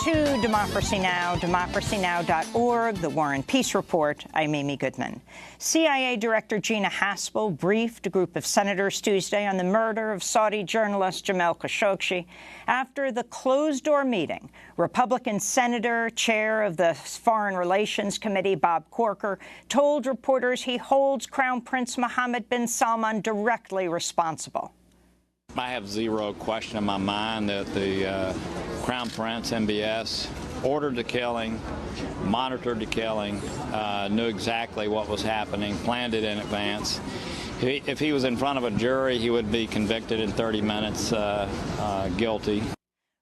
to Democracy Now!, democracynow.org, The War and Peace Report. I'm Amy Goodman. CIA Director Gina Haspel briefed a group of senators Tuesday on the murder of Saudi journalist Jamal Khashoggi. After the closed-door meeting, Republican Senator, chair of the Foreign Relations Committee, Bob Corker, told reporters he holds Crown Prince Mohammed bin Salman directly responsible. I have zero question in my mind that the Crown Prince, MBS, ordered the killing, monitored the killing, knew exactly what was happening, planned it in advance. If he was in front of a jury, he would be convicted in 30 minutes guilty.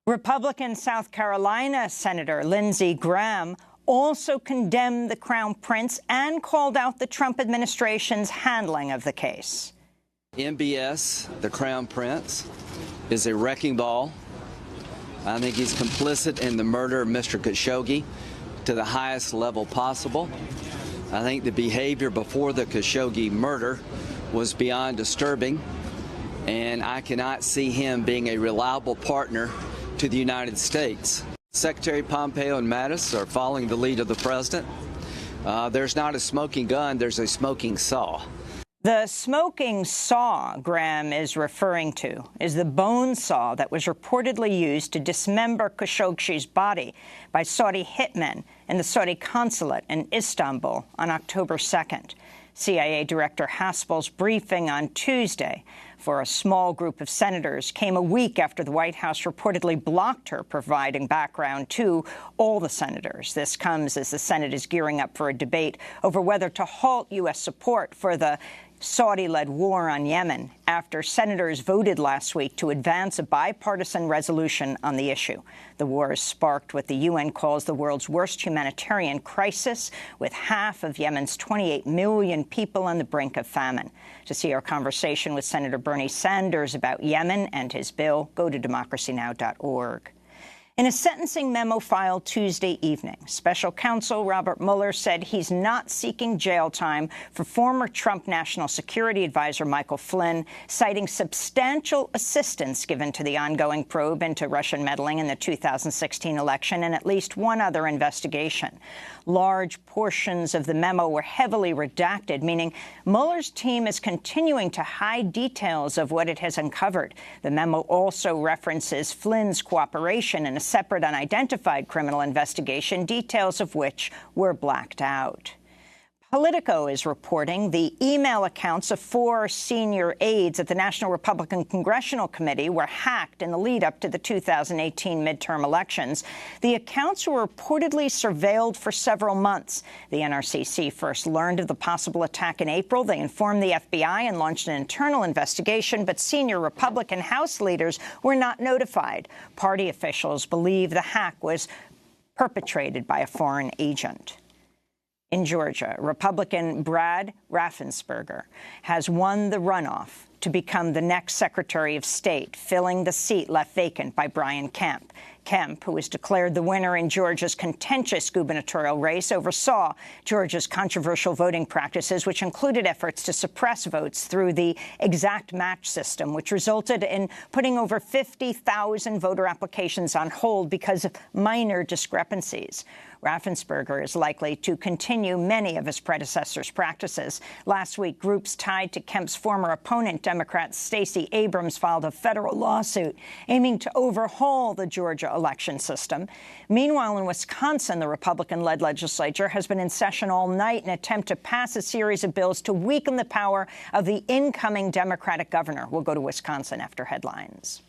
Republican South Carolina Senator Lindsey Graham also condemned the Crown Prince and called out the Trump administration's handling of the case. MBS, the Crown Prince, is a wrecking ball. I think he's complicit in the murder of Mr. Khashoggi to the highest level possible. I think the behavior before the Khashoggi murder was beyond disturbing, and I cannot see him being a reliable partner to the United States. Secretary Pompeo and Mattis are following the lead of the president. There's not a smoking gun, there's a smoking saw. The smoking saw Graham is referring to is the bone saw that was reportedly used to dismember Khashoggi's body by Saudi hitmen in the Saudi consulate in Istanbul on October 2nd. CIA Director Haspel's briefing on Tuesday for a small group of senators came a week after the White House reportedly blocked her providing background to all the senators. This comes as the Senate is gearing up for a debate over whether to halt U.S. support for the Saudi-led war on Yemen after senators voted last week to advance a bipartisan resolution on the issue. The war has sparked what the UN calls the world's worst humanitarian crisis, with half of Yemen's 28 million people on the brink of famine. To see our conversation with Senator Bernie Sanders about Yemen and his bill, go to democracynow.org. In a sentencing memo filed Tuesday evening, Special Counsel Robert Mueller said he's not seeking jail time for former Trump National Security Advisor Michael Flynn, citing substantial assistance given to the ongoing probe into Russian meddling in the 2016 election and at least one other investigation. Large portions of the memo were heavily redacted, meaning Mueller's team is continuing to hide details of what it has uncovered. The memo also references Flynn's cooperation in a separate unidentified criminal investigation, details of which were blacked out. Politico is reporting the email accounts of 4 senior aides at the National Republican Congressional Committee were hacked in the lead-up to the 2018 midterm elections. The accounts were reportedly surveilled for several months. The NRCC first learned of the possible attack in April. They informed the FBI and launched an internal investigation, but senior Republican House leaders were not notified. Party officials believe the hack was perpetrated by a foreign agent. In Georgia, Republican Brad Raffensperger has won the runoff to become the next Secretary of State, filling the seat left vacant by Brian Kemp. Kemp, who was declared the winner in Georgia's contentious gubernatorial race, oversaw Georgia's controversial voting practices, which included efforts to suppress votes through the exact match system, which resulted in putting over 50,000 voter applications on hold because of minor discrepancies. Raffensperger is likely to continue many of his predecessor's practices. Last week, groups tied to Kemp's former opponent, Democrat Stacey Abrams, filed a federal lawsuit aiming to overhaul the Georgia election system. Meanwhile, in Wisconsin, the Republican-led legislature has been in session all night in an attempt to pass a series of bills to weaken the power of the incoming Democratic governor. We'll go to Wisconsin after headlines.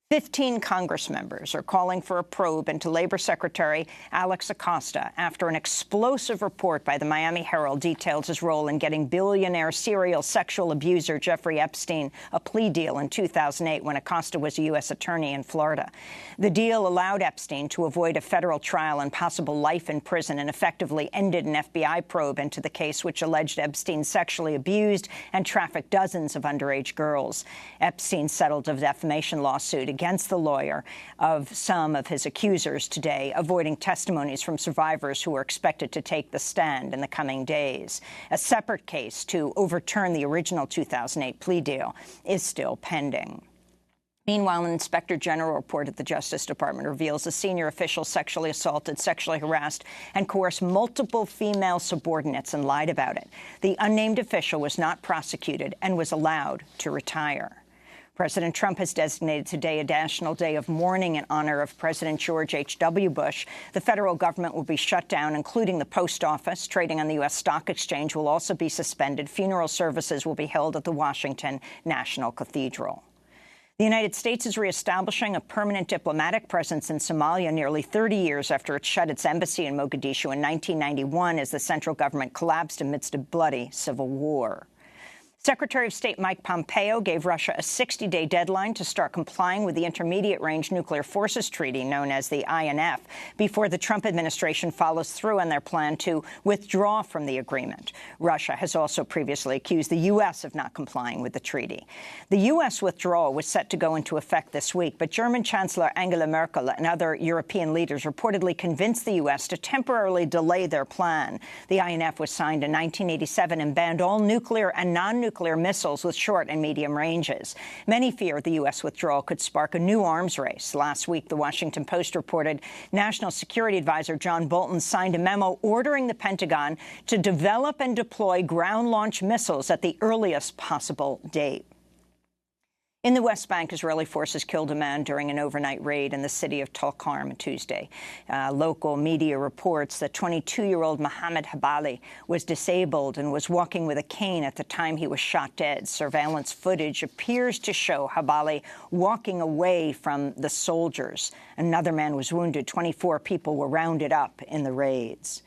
15 Congress members are calling for a probe into Labor Secretary Alex Acosta after an explosive report by the Miami Herald details his role in getting billionaire serial sexual abuser Jeffrey Epstein a plea deal in 2008 when Acosta was a U.S. attorney in Florida. The deal allowed Epstein to avoid a federal trial and possible life in prison and effectively ended an FBI probe into the case, which alleged Epstein sexually abused and trafficked dozens of underage girls. Epstein settled a defamation lawsuit against the lawyer of some of his accusers today, avoiding testimonies from survivors who are expected to take the stand in the coming days. A separate case to overturn the original 2008 plea deal is still pending. Meanwhile, an Inspector General report at the Justice Department reveals a senior official sexually assaulted, sexually harassed, and coerced multiple female subordinates and lied about it. The unnamed official was not prosecuted and was allowed to retire. President Trump has designated today a national day of mourning in honor of President George H.W. Bush. The federal government will be shut down, including the post office. Trading on the U.S. Stock Exchange will also be suspended. Funeral services will be held at the Washington National Cathedral. The United States is reestablishing a permanent diplomatic presence in Somalia nearly 30 years after it shut its embassy in Mogadishu in 1991 as the central government collapsed amidst a bloody civil war. Secretary of State Mike Pompeo gave Russia a 60-day deadline to start complying with the Intermediate-Range Nuclear Forces Treaty, known as the INF, before the Trump administration follows through on their plan to withdraw from the agreement. Russia has also previously accused the U.S. of not complying with the treaty. The U.S. withdrawal was set to go into effect this week, but German Chancellor Angela Merkel and other European leaders reportedly convinced the U.S. to temporarily delay their plan. The INF was signed in 1987 and banned all nuclear and non-nuclear missiles with short and medium ranges. Many fear the U.S. withdrawal could spark a new arms race. Last week, the Washington Post reported National Security Advisor John Bolton signed a memo ordering the Pentagon to develop and deploy ground-launched missiles at the earliest possible date. In the West Bank, Israeli forces killed a man during an overnight raid in the city of Tulkarm Tuesday. Local media reports that 22-year-old Mohammed Habali was disabled and was walking with a cane at the time he was shot dead. Surveillance footage appears to show Habali walking away from the soldiers. Another man was wounded. 24 people were rounded up in the raids.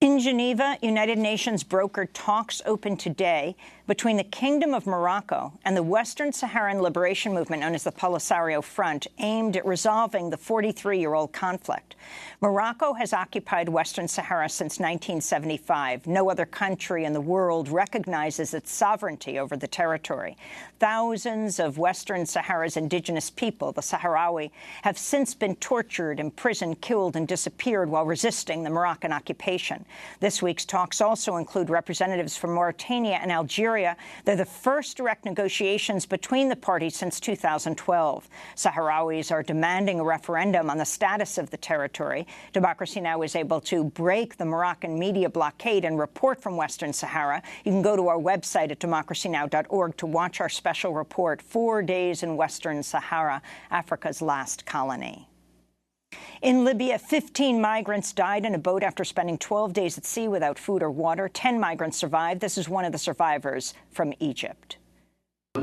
In Geneva, United Nations brokered talks open today between the Kingdom of Morocco and the Western Saharan Liberation Movement, known as the Polisario Front, aimed at resolving the 43-year-old conflict. Morocco has occupied Western Sahara since 1975. No other country in the world recognizes its sovereignty over the territory. Thousands of Western Sahara's indigenous people, the Sahrawi, have since been tortured, imprisoned, killed, and disappeared while resisting the Moroccan occupation. This week's talks also include representatives from Mauritania and Algeria. They're the first direct negotiations between the parties since 2012. Sahrawis are demanding a referendum on the status of the territory. Democracy Now! Is able to break the Moroccan media blockade and report from Western Sahara. You can go to our website at democracynow.org to watch our special report, 4 Days in Western Sahara, Africa's Last Colony. In Libya, 15 migrants died in a boat after spending 12 days at sea without food or water. 10 migrants survived. This is one of the survivors from Egypt. We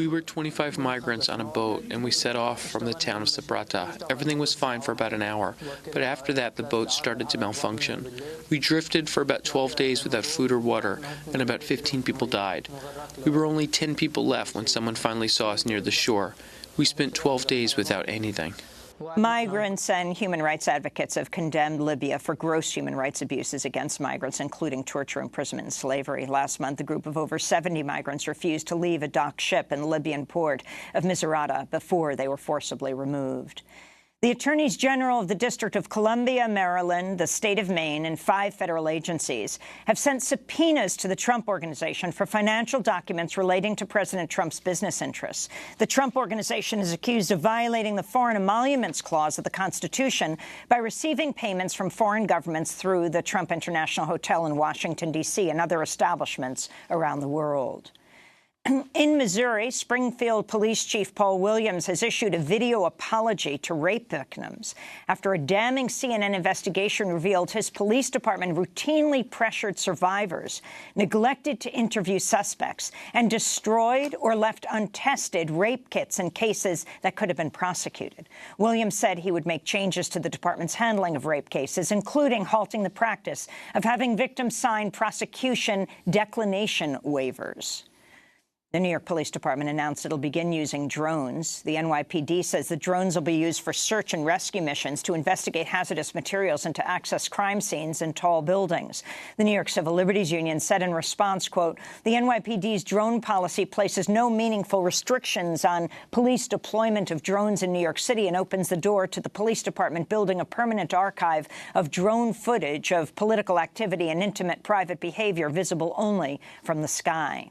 were 25 migrants on a boat, and we set off from the town of Sabrata. Everything was fine for about an hour, but after that, the boat started to malfunction. We drifted for about 12 days without food or water, and about 15 people died. We were only 10 people left when someone finally saw us near the shore. We spent 12 days without anything. Migrants and human rights advocates have condemned Libya for gross human rights abuses against migrants, including torture, imprisonment, and slavery. Last month, a group of over 70 migrants refused to leave a docked ship in the Libyan port of Misrata before they were forcibly removed. The attorneys general of the District of Columbia, Maryland, the state of Maine, and 5 federal agencies have sent subpoenas to the Trump Organization for financial documents relating to President Trump's business interests. The Trump Organization is accused of violating the Foreign Emoluments Clause of the Constitution by receiving payments from foreign governments through the Trump International Hotel in Washington, D.C., and other establishments around the world. In Missouri, Springfield Police Chief Paul Williams has issued a video apology to rape victims after a damning CNN investigation revealed his police department routinely pressured survivors, neglected to interview suspects, and destroyed or left untested rape kits in cases that could have been prosecuted. Williams said he would make changes to the department's handling of rape cases, including halting the practice of having victims sign prosecution declination waivers. The New York Police Department announced it'll begin using drones. The NYPD says the drones will be used for search and rescue missions to investigate hazardous materials and to access crime scenes in tall buildings. The New York Civil Liberties Union said in response, quote, "The NYPD's drone policy places no meaningful restrictions on police deployment of drones in New York City and opens the door to the police department building a permanent archive of drone footage of political activity and intimate private behavior visible only from the sky."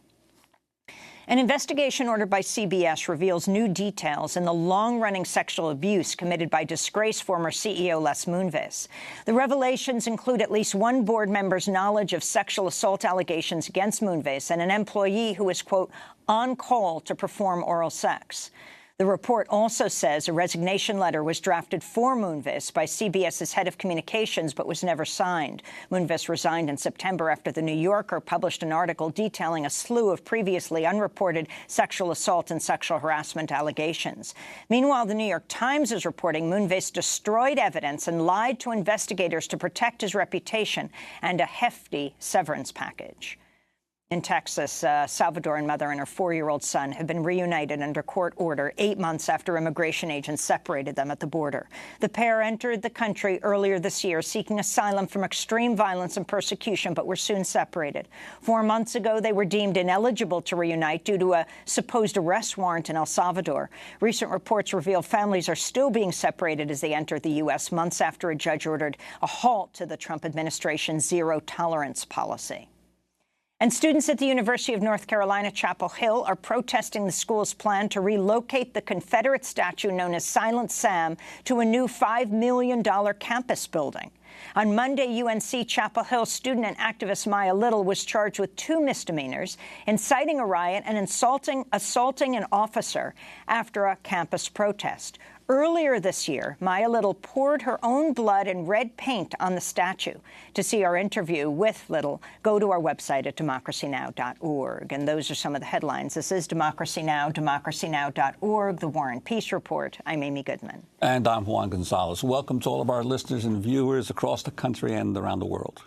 An investigation ordered by CBS reveals new details in the long-running sexual abuse committed by disgraced former CEO Les Moonves. The revelations include at least one board member's knowledge of sexual assault allegations against Moonves and an employee who was, quote, on call to perform oral sex. The report also says a resignation letter was drafted for Moonves by CBS's head of communications but was never signed. Moonves resigned in September after The New Yorker published an article detailing a slew of previously unreported sexual assault and sexual harassment allegations. Meanwhile, The New York Times is reporting Moonves destroyed evidence and lied to investigators to protect his reputation and a hefty severance package. In Texas, a Salvadoran mother and her 4-year-old son have been reunited under court order 8 months after immigration agents separated them at the border. The pair entered the country earlier this year seeking asylum from extreme violence and persecution, but were soon separated. 4 months ago, they were deemed ineligible to reunite due to a supposed arrest warrant in El Salvador. Recent reports reveal families are still being separated as they enter the U.S. months after a judge ordered a halt to the Trump administration's zero-tolerance policy. And students at the University of North Carolina, Chapel Hill, are protesting the school's plan to relocate the Confederate statue known as Silent Sam to a new $5 million campus building. On Monday, UNC Chapel Hill student and activist Maya Little was charged with 2 misdemeanors, inciting a riot and assaulting an officer after a campus protest. Earlier this year, Maya Little poured her own blood and red paint on the statue. To see our interview with Little, go to our website at democracynow.org. And those are some of the headlines. This is Democracy Now!, democracynow.org, The War and Peace Report. I'm Amy Goodman. And I'm Juan Gonzalez. Welcome to all of our listeners and viewers across the country and around the world.